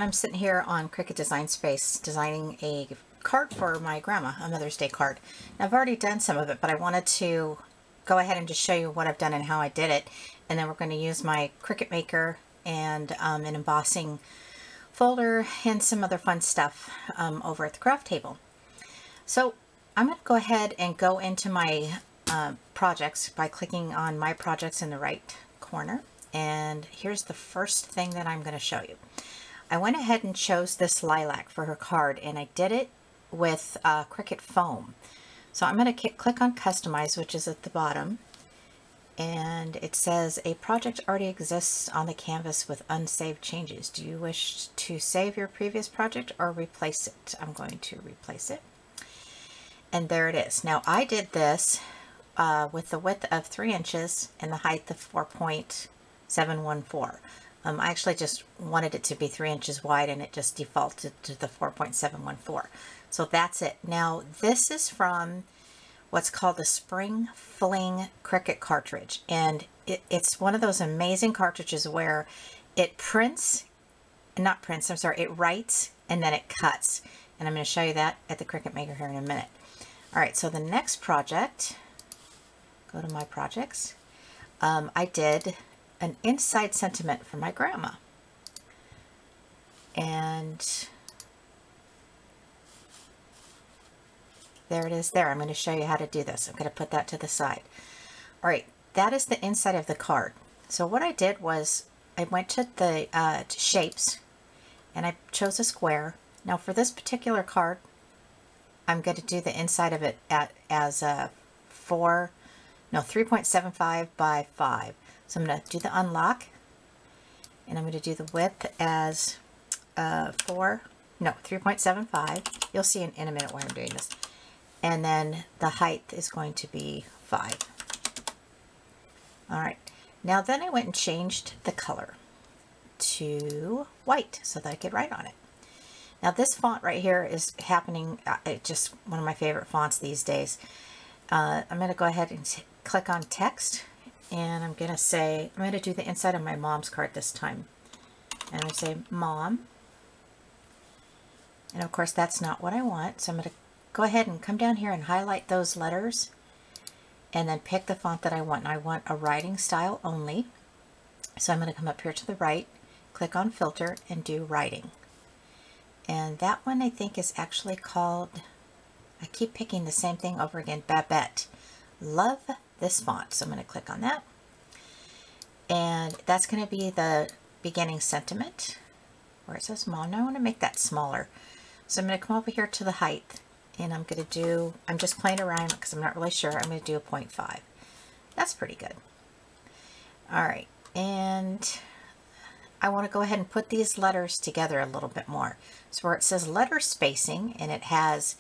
everyone, I'm sitting here on Cricut Design Space designing a card for my grandma, a Mother's Day card. Now, I've already done some of it, but I wanted to go ahead and just show you what I've done and how I did it. And then we're going to use my Cricut Maker and an embossing folder and some other fun stuff over at the craft table. So I'm going to go ahead and go into my projects by clicking on My Projects in the right corner. And here's the first thing that I'm going to show you. I went ahead and chose this lilac for her card, and I did it with Cricut foam. So I'm going to click on Customize, which is at the bottom, and it says a project already exists on the canvas with unsaved changes. Do you wish to save your previous project or replace it? I'm going to replace it. And there it is. Now I did this with the width of 3 inches and the height of 4.714. I actually just wanted it to be 3 inches wide, and it just defaulted to the 4.714. So that's it. Now this is from what's called the Spring Fling Cricut cartridge, and it's one of those amazing cartridges where it writes and then it cuts. And I'm going to show you that at the Cricut Maker here in a minute. Alright, so the next project, go to My Projects, I did an inside sentiment for my grandma. And there it is there. I'm going to show you how to do this. I'm going to put that to the side. All right, that is the inside of the card. So what I did was I went to the to shapes, and I chose a square. Now for this particular card, I'm going to do the inside of it as a 3.75 by 5. So I'm going to do the unlock, and I'm going to do the width as 3.75. You'll see in a minute why I'm doing this. And then the height is going to be 5. All right. Now then I went and changed the color to white so that I could write on it. Now this font right here is happening, it's just one of my favorite fonts these days. I'm going to go ahead and click on text, and I'm going to do the inside of my mom's card this time. And I say Mom. And of course that's not what I want, so I'm going to go ahead and come down here and highlight those letters and then pick the font that I want. And I want a writing style only. So I'm going to come up here to the right, click on Filter, and do Writing. And that one I think is actually called, I keep picking the same thing over again, Babette. Love this font. So I'm going to click on that. And that's going to be the beginning sentiment where it says Mom. Now I want to make that smaller. So I'm going to come over here to the height, and I'm just playing around because I'm not really sure. I'm going to do a 0.5. That's pretty good. All right. And I want to go ahead and put these letters together a little bit more. So where it says letter spacing, and it has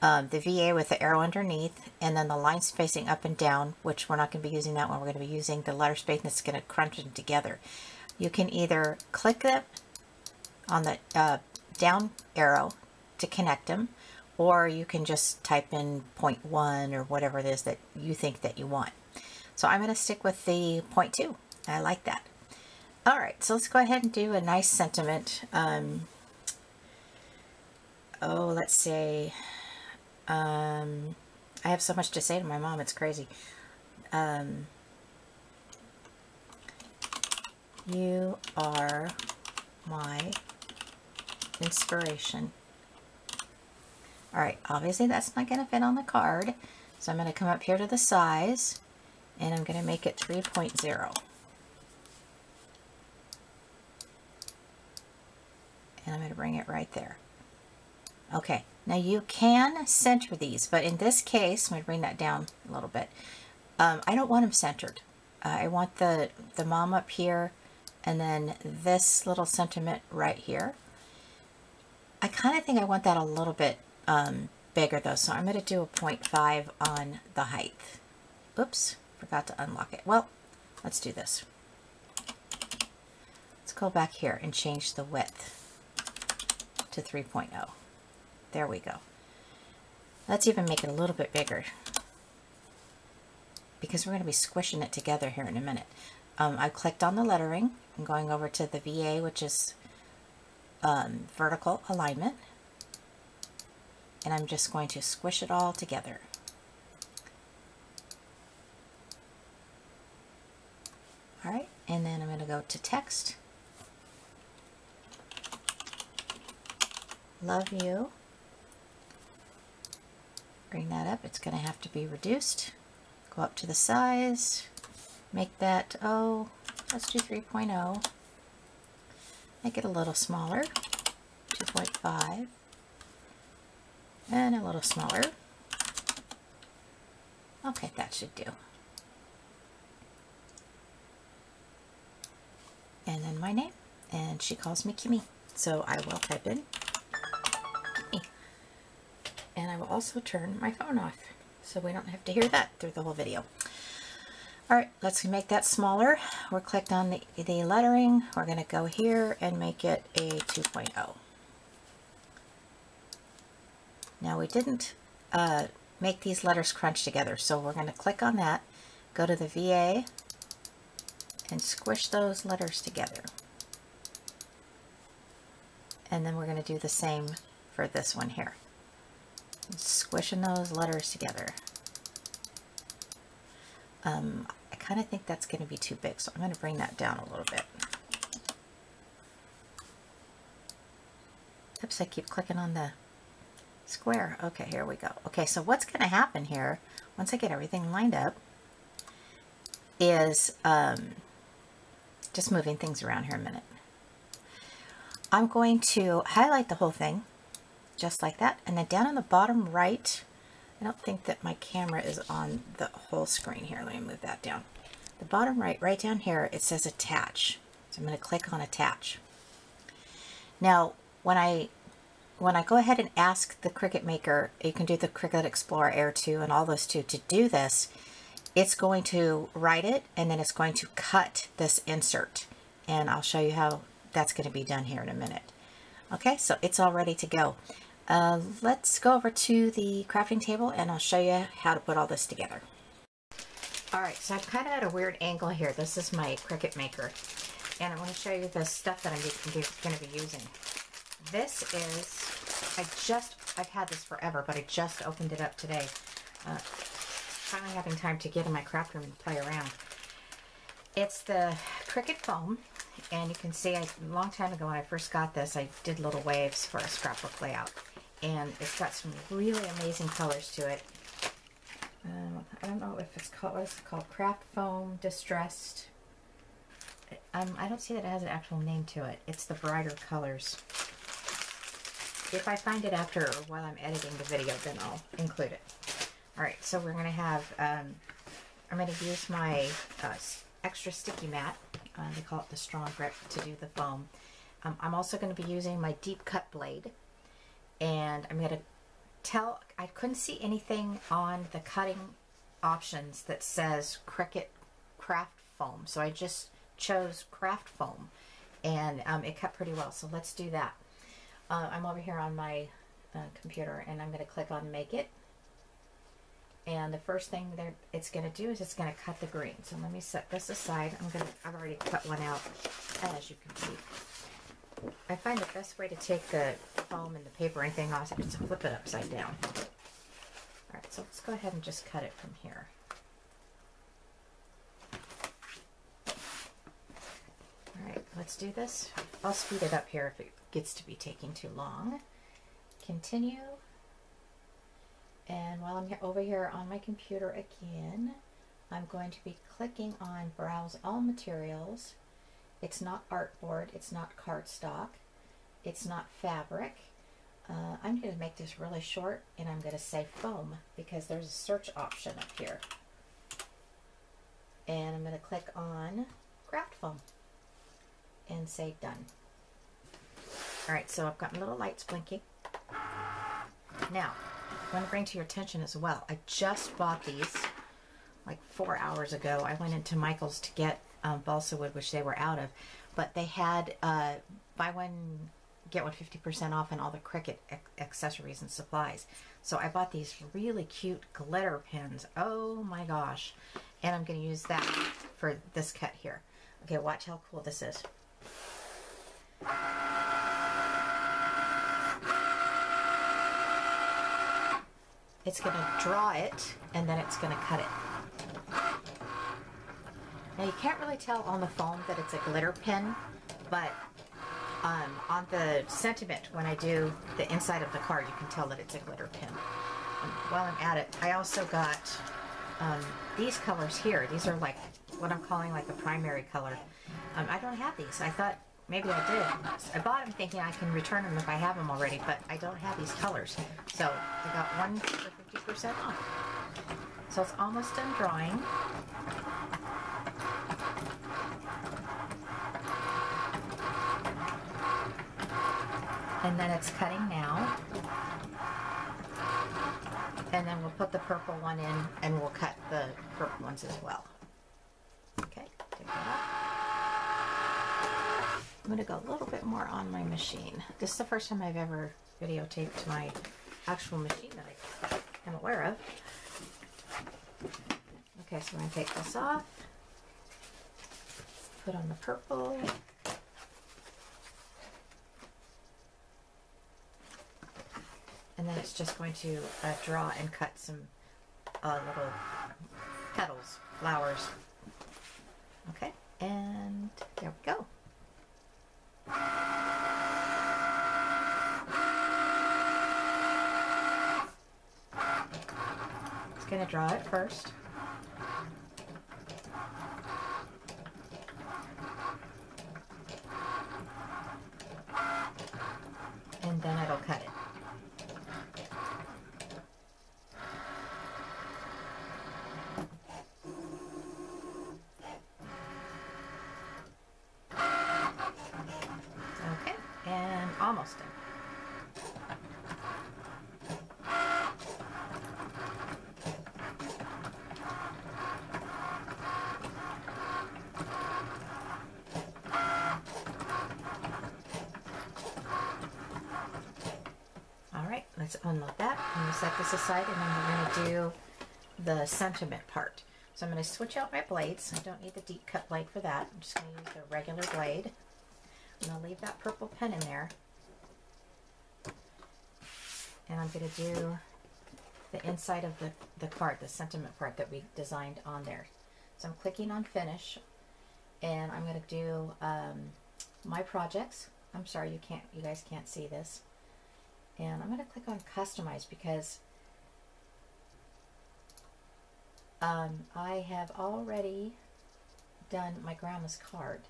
the VA with the arrow underneath, and then the line spacing up and down, which we're not going to be using that one. We're going to be using the letter spacing that's going to crunch them together. You can either click it on the down arrow to connect them, or you can just type in 0.1 or whatever it is that you think that you want. So I'm going to stick with the 0.2. I like that. All right, so let's go ahead and do a nice sentiment. Let's say, I have so much to say to my mom, it's crazy. You are my inspiration. All right, obviously that's not going to fit on the card, so I'm going to come up here to the size, and I'm going to make it 3.0. And I'm going to bring it right there. Okay, now you can center these, but in this case, I'm going to bring that down a little bit. I don't want them centered. I want the mom up here, and then this little sentiment right here. I kind of think I want that a little bit bigger though, so I'm going to do a 0.5 on the height. Oops, forgot to unlock it. Well, let's do this. Let's go back here and change the width to 3.0. There we go. Let's even make it a little bit bigger because we're going to be squishing it together here in a minute. I clicked on the lettering. I'm going over to the VA, which is vertical alignment. And I'm just going to squish it all together. All right, and then I'm going to go to text. Love you. Bring that up. It's going to have to be reduced. Go up to the size. Make that, oh, let's do 3.0. Make it a little smaller. 2.5. And a little smaller. Okay, that should do. And then my name, and she calls me Kimmy, so I will type in Kimmy. And I will also turn my phone off, so we don't have to hear that through the whole video. All right, let's make that smaller. We're clicked on the lettering. We're going to go here and make it a 2.0. Now we didn't make these letters crunch together, so we're going to click on that, go to the VA, and squish those letters together. And then we're going to do the same for this one here. Squishing those letters together. I kind of think that's going to be too big, so I'm going to bring that down a little bit. Oops, I keep clicking on the square. Okay, here we go. Okay, so what's going to happen here, once I get everything lined up, is just moving things around here a minute. I'm going to highlight the whole thing, just like that, and then down on the bottom right, I don't think that my camera is on the whole screen here. Let me move that down. The bottom right, right down here, it says attach. So I'm going to click on attach. Now, when I go ahead and ask the Cricut Maker, you can do the Cricut Explorer Air 2 and all those two to do this, it's going to write it and then it's going to cut this insert. And I'll show you how that's going to be done here in a minute. Okay, so it's all ready to go. Let's go over to the crafting table and I'll show you how to put all this together. Alright, so I'm kind of at a weird angle here. This is my Cricut Maker. And I want to show you the stuff that I'm going to be using. This is, I've had this forever, but I just opened it up today. Finally having time to get in my craft room and play around. It's the Cricut foam, and you can see a long time ago when I first got this, I did little waves for a scrapbook layout. And it's got some really amazing colors to it. I don't know if it's called, what is it called? Craft Foam Distressed. I don't see that it has an actual name to it. It's the brighter colors. If I find it after or while I'm editing the video, then I'll include it. Alright, so we're going to have, I'm going to use my extra sticky mat. They call it the Strong Grip to do the foam. I'm also going to be using my deep cut blade. And I'm going to I couldn't see anything on the cutting options that says Cricut Craft Foam. So I just chose Craft Foam. And it cut pretty well. So let's do that. I'm over here on my computer and I'm going to click on Make It. And the first thing that it's going to do is it's going to cut the green. So let me set this aside. I've already cut one out, as you can see. I find the best way to take the foam and the paper or anything off is to flip it upside down. Alright, so let's go ahead and just cut it from here. Alright, let's do this. I'll speed it up here if it gets to be taking too long. Continue. And while I'm over here on my computer again, I'm going to be clicking on Browse All Materials. It's not artboard, it's not cardstock, it's not fabric. I'm going to make this really short and I'm going to say foam because there's a search option up here. And I'm going to click on craft foam and say done. Alright, so I've got little lights blinking. Now, I want to bring to your attention as well, I just bought these like 4 hours ago. I went into Michael's to get balsa wood, which they were out of, but they had buy one get one 50% off on all the Cricut accessories and supplies. So I bought these really cute glitter pins. Oh my gosh. And I'm going to use that for this cut here. Okay, watch how cool this is. it's going to draw it, and then it's going to cut it. Now you can't really tell on the foam that it's a glitter pen, but on the sentiment, when I do the inside of the card, you can tell that it's a glitter pen. While I'm at it, I also got these colors here. These are like what I'm calling like a primary color. I don't have these. I thought maybe I did. I bought them thinking I can return them if I have them already, but I don't have these colors. So I got one for 50% off. So it's almost done drawing. And then it's cutting now. And then we'll put the purple one in and we'll cut the purple ones as well. Okay, take that off. I'm going to go a little bit more on my machine. This is the first time I've ever videotaped my actual machine that I am aware of. Okay, so I'm going to take this off. Put on the purple. And then it's just going to draw and cut some little petals, flowers. Okay, and there we go. It's going to draw it first. And then it'll cut it. Almost done. All right, let's unload that. I'm going to set this aside, and then we're going to do the sentiment part. So I'm going to switch out my blades. I don't need the deep cut blade for that. I'm just going to use the regular blade. I'm going to leave that purple pen in there. And I'm going to do the inside of the card, the sentiment part that we designed on there. So I'm clicking on finish, and I'm going to do my projects. I'm sorry you guys can't see this. And I'm going to click on customize because I have already done my grandma's card.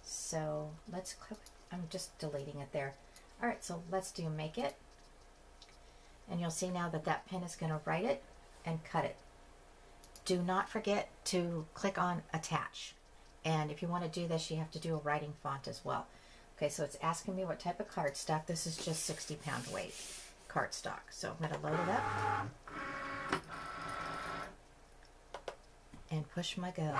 So let's click, I'm just deleting it there. All right, so let's do make it. And you'll see now that that pen is going to write it and cut it. Do not forget to click on attach. And if you want to do this, you have to do a writing font as well. Okay, so it's asking me what type of cardstock. This is just 60-pound weight cardstock. So I'm going to load it up and push my go.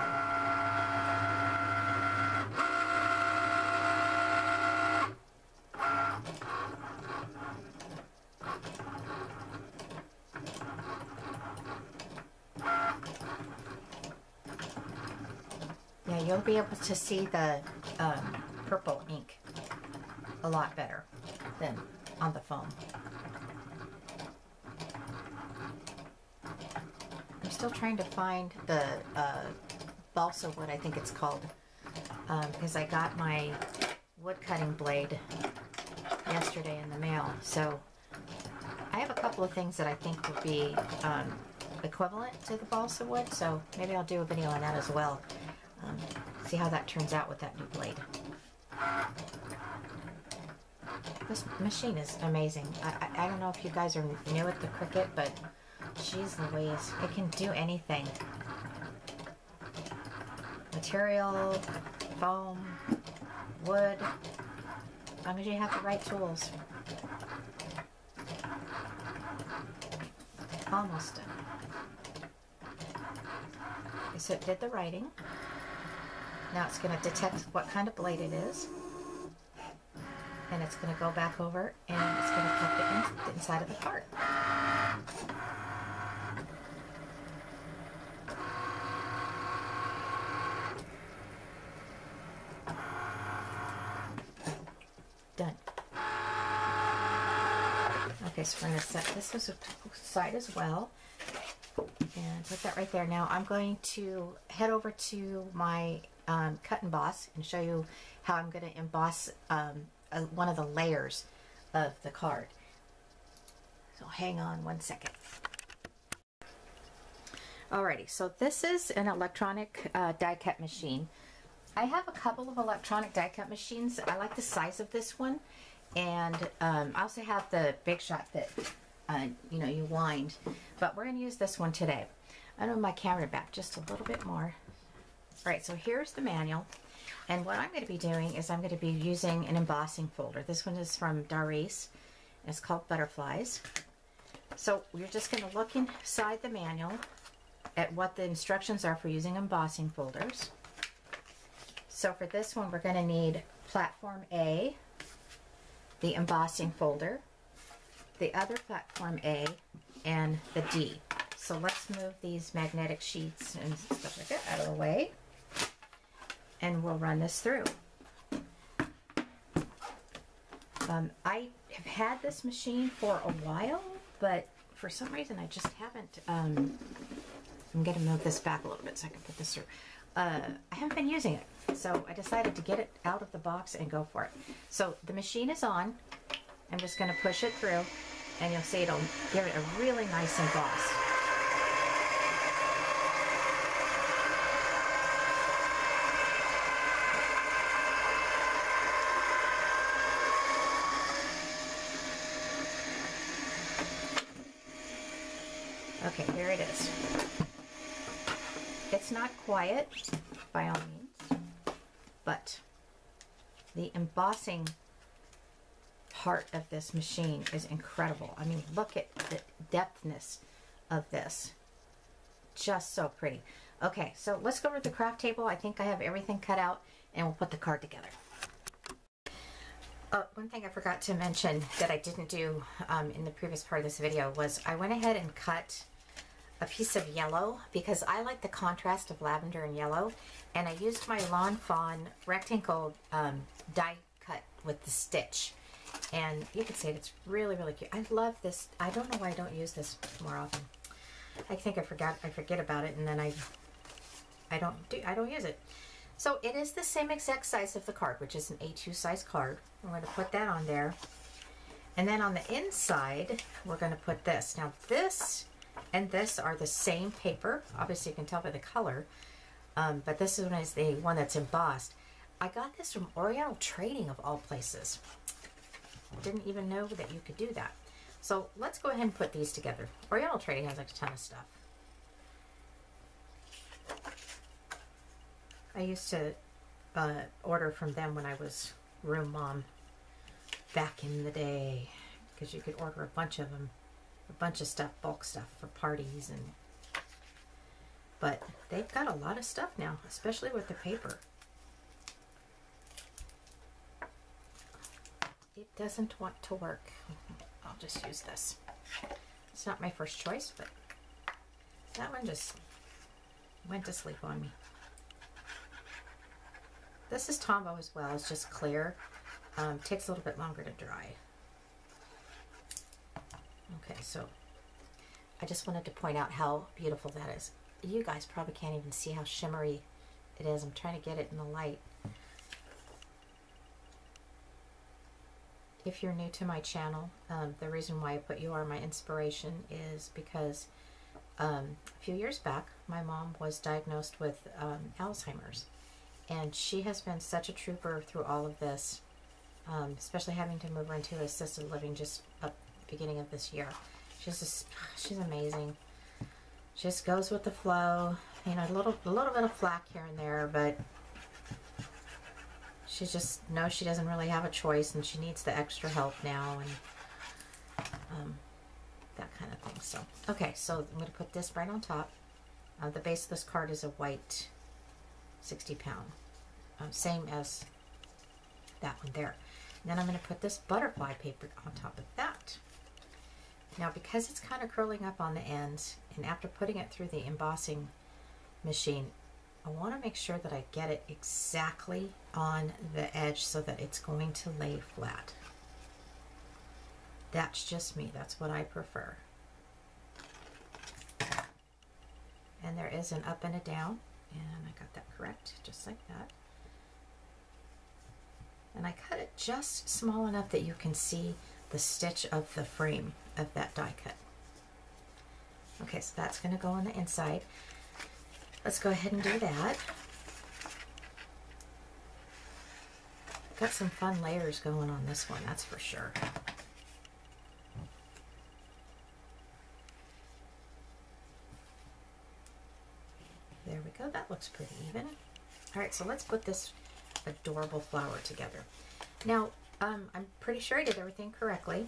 Yeah, you'll be able to see the purple ink a lot better than on the foam. I'm still trying to find the balsa wood, I think it's called, because I got my wood cutting blade yesterday in the mail. So I have a couple of things that I think would be equivalent to the balsa wood, so maybe I'll do a video on that as well. See how that turns out with that new blade. This machine is amazing. I don't know if you guys are new at the Cricut, but geez Louise, it can do anything. Material, foam, wood, as long as you have the right tools. Almost done. Okay, so it did the writing. Now it's going to detect what kind of blade it is, and it's going to go back over and it's going to cut the inside of the card. Done. Okay, so we're going to set this aside as well and put that right there. Now I'm going to head over to my cut emboss and show you how I'm going to emboss one of the layers of the card. So hang on one second. Alrighty, so this is an electronic die cut machine. I have a couple of electronic die cut machines. I like the size of this one, and I also have the Big Shot that you know, you wind, but we're going to use this one today. I'm going to move my camera back just a little bit more. Alright, so here's the manual, and what I'm going to be doing is I'm going to be using an embossing folder. This one is from Darice, and it's called Butterflies. So we're just going to look inside the manual at what the instructions are for using embossing folders. So for this one, we're going to need platform A, the embossing folder, the other platform A, and the D. So let's move these magnetic sheets and stuff like that out of the way, and we'll run this through. I have had this machine for a while, but for some reason I just haven't, I'm going to move this back a little bit so I can put this through. I haven't been using it, so I decided to get it out of the box and go for it. So the machine is on. I'm just going to push it through, and you'll see it'll give it a really nice emboss. Okay, here it is. It's not quiet by all means, but the embossing part of this machine is incredible. I mean, look at the depthness of this. Just so pretty. Okay, so let's go over to the craft table. I think I have everything cut out, and we'll put the card together. One thing I forgot to mention that I didn't do in the previous part of this video was I went ahead and cut a piece of yellow because I like the contrast of lavender and yellow, and I used my Lawn Fawn rectangle die cut with the stitch, and you can see it's really, really cute. I love this. I don't know why I don't use this more often. I think I forget about it, and then I don't use it. So it is the same exact size of the card, which is an A2 size card. I'm going to put that on there, and then on the inside we're going to put this. Now this and this are the same paper. Obviously you can tell by the color, but this one is the one that's embossed. I got this from Oriental Trading of all places. Didn't even know that you could do that. So let's go ahead and put these together. Oriental Trading has like a ton of stuff. I used to order from them when I was room mom back in the day, because you could order a bunch of them, a bunch of stuff, bulk stuff for parties, and but they've got a lot of stuff now, especially with the paper. It doesn't want to work. I'll just use this. It's not my first choice, but that one just went to sleep on me. This is Tombow as well. It's just clear. Takes a little bit longer to dry. Okay, so I just wanted to point out how beautiful that is. You guys probably can't even see how shimmery it is. I'm trying to get it in the light. If you're new to my channel, the reason why I put You Are My Inspiration is because a few years back, my mom was diagnosed with Alzheimer's. And she has been such a trooper through all of this, especially having to move her into assisted living just up beginning of this year. She's amazing. She just goes with the flow. You know, a little bit of flack here and there, but she just knows she doesn't really have a choice, and she needs the extra help now, and that kind of thing. So, okay, so I'm going to put this right on top. The base of this card is a white 60 pound, same as that one there. And then I'm going to put this butterfly paper on top of that. Now, because it's kind of curling up on the ends, and after putting it through the embossing machine, I want to make sure that I get it exactly on the edge so that it's going to lay flat. That's just me. That's what I prefer. And there is an up and a down, and I got that correct, just like that. And I cut it just small enough that you can see the stitch of the frame of that die cut. Okay, so that's going to go on the inside. Let's go ahead and do that. Got some fun layers going on this one, that's for sure. There we go, that looks pretty even. All right, so let's put this adorable flower together. Now, I'm pretty sure I did everything correctly.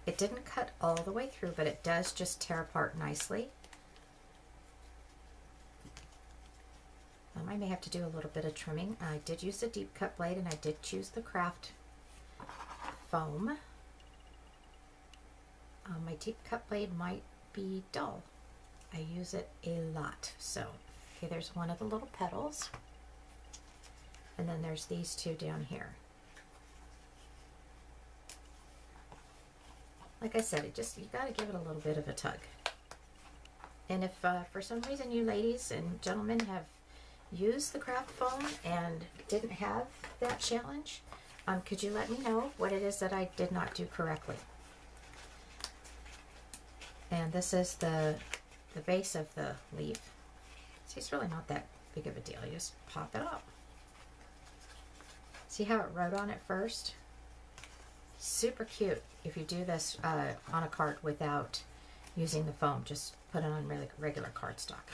It didn't cut all the way through, but it does just tear apart nicely. I may have to do a little bit of trimming. I did use the deep cut blade, and I did choose the craft foam. My deep cut blade might be dull. I use it a lot. So, okay, there's one of the little petals. And then there's these two down here. Like I said, you gotta give it a little bit of a tug. And if for some reason you ladies and gentlemen have used the craft foam and didn't have that challenge, could you let me know what it is that I did not do correctly? And this is the base of the leaf. See, it's really not that big of a deal. You just pop it up. See how it wrote on it first? Super cute if you do this on a card without using the foam. Just put it on regular cardstock.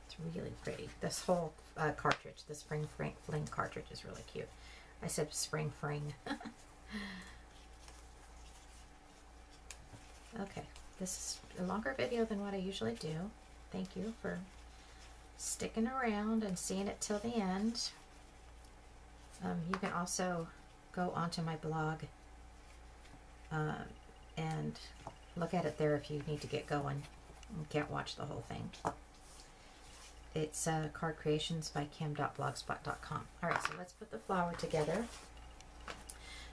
It's really pretty. This whole cartridge, the Spring Fling cartridge, is really cute. I said Spring Fring. Okay, this is a longer video than what I usually do. Thank you for sticking around and seeing it till the end. You can also go onto my blog and look at it there if you need to get going and can't watch the whole thing. It's Card Creations by Kim.blogspot.com. Alright, so let's put the flower together.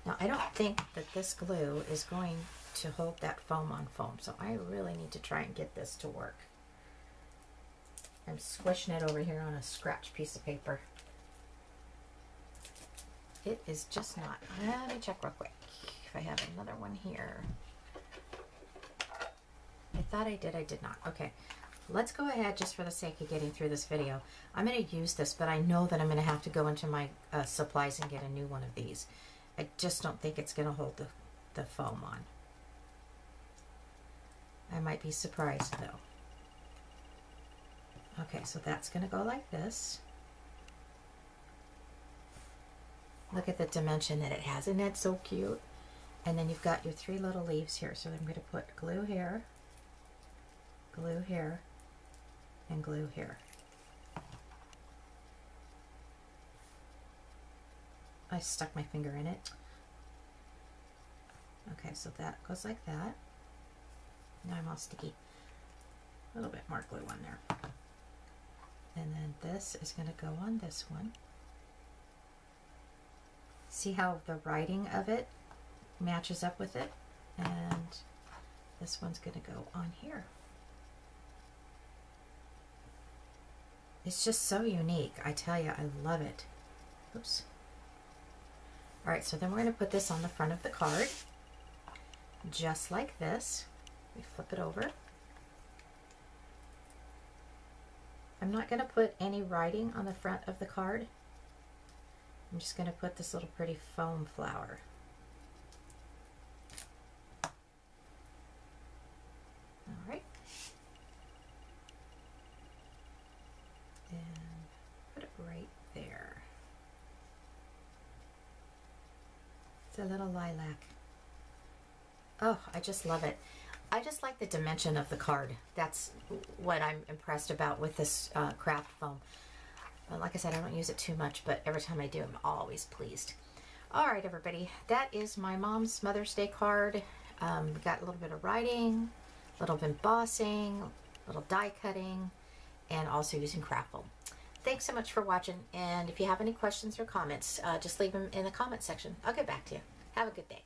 Now, I don't think that this glue is going to hold that foam on foam, so I really need to try and get this to work. I'm squishing it over here on a scratch piece of paper. It is just not. Let me check real quick if I have another one here. I thought I did. I did not. Okay. Let's go ahead, just for the sake of getting through this video. I'm going to use this, but I know that I'm going to have to go into my supplies and get a new one of these. I just don't think it's going to hold the foam on. I might be surprised, though. Okay, so that's going to go like this. Look at the dimension that it has. Isn't that so cute? And then you've got your three little leaves here. So I'm going to put glue here, and glue here. I stuck my finger in it. Okay, so that goes like that. Now I'm all sticky. A little bit more glue on there. And then this is going to go on this one. See how the writing of it matches up with it? And this one's going to go on here. It's just so unique. I tell you, I love it. Oops. Alright, so then we're going to put this on the front of the card. Just like this. We flip it over. I'm not going to put any writing on the front of the card. I'm just going to put this little pretty foam flower. Alright. And put it right there. It's a little lilac. Oh, I just love it. I just like the dimension of the card. That's what I'm impressed about with this craft foam. Like I said, I don't use it too much, but every time I do, I'm always pleased. All right, everybody, that is my mom's Mother's Day card. Got a little bit of writing, a little of embossing, a little die cutting, and also using craft foam. Thanks so much for watching, and if you have any questions or comments, just leave them in the comment section. I'll get back to you. Have a good day.